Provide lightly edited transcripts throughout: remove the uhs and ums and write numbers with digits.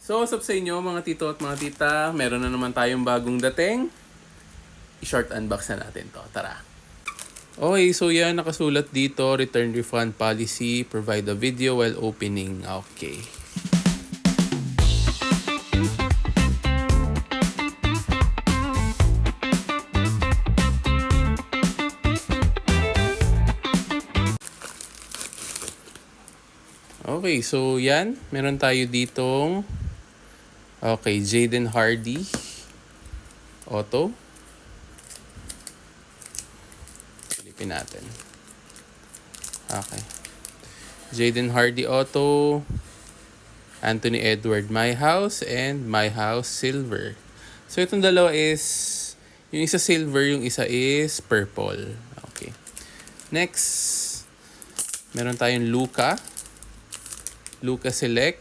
So, what's up sa inyo mga tito at mga tita? Meron na naman tayong bagong dating. I-short unbox na natin to. Tara! Okay, so yan, nakasulat dito, return refund policy, provide a video while opening. Okay. Okay, so yan, meron tayo ditong Jaden Hardy Auto. Silipin natin. Okay. Jaden Hardy Auto, Anthony Edward My House, and My House Silver. So itong dalawa is, yung isa silver, yung isa is purple. Okay. Next, meron tayong Luca Select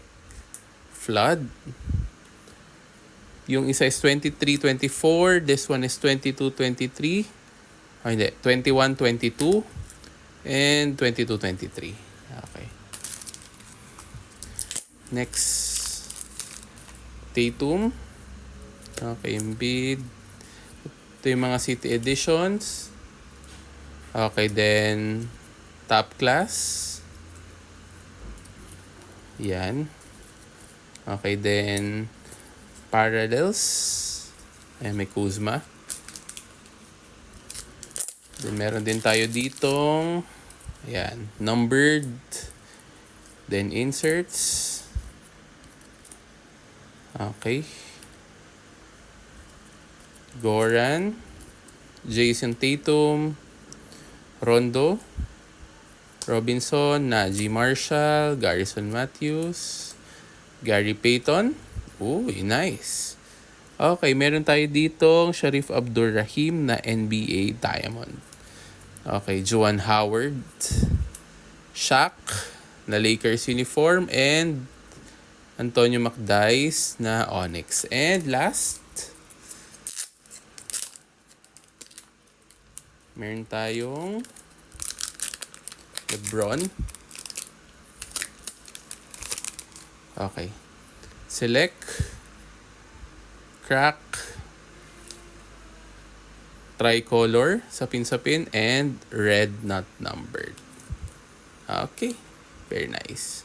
Flood. Yung isa is 23-24. This one is 22-23. Oh, hindi. 21-22. And 22-23. Okay. Next. Tatum. Okay, Embiid. Ito yung mga city editions. Okay, then Top Class. Yan. Okay, then Parallels. Ayan, may Kuzma. Then meron din tayo ditong ayan, numbered. Then inserts. Okay. Goran. Jason Tatum. Rondo. Robinson, Najee Marshall, Garrison Matthews, Gary Payton. Uy, nice. Okay, meron tayo ditong Sharif Abdur-Rahim na NBA Diamond. Okay, Juwan Howard, Shaq na Lakers uniform, and Antonio McDyess na Onyx. And last, meron tayong LeBron. Okay. Select. Crack. Tricolor. Sapin-sapin. And red not numbered. Okay. Very nice.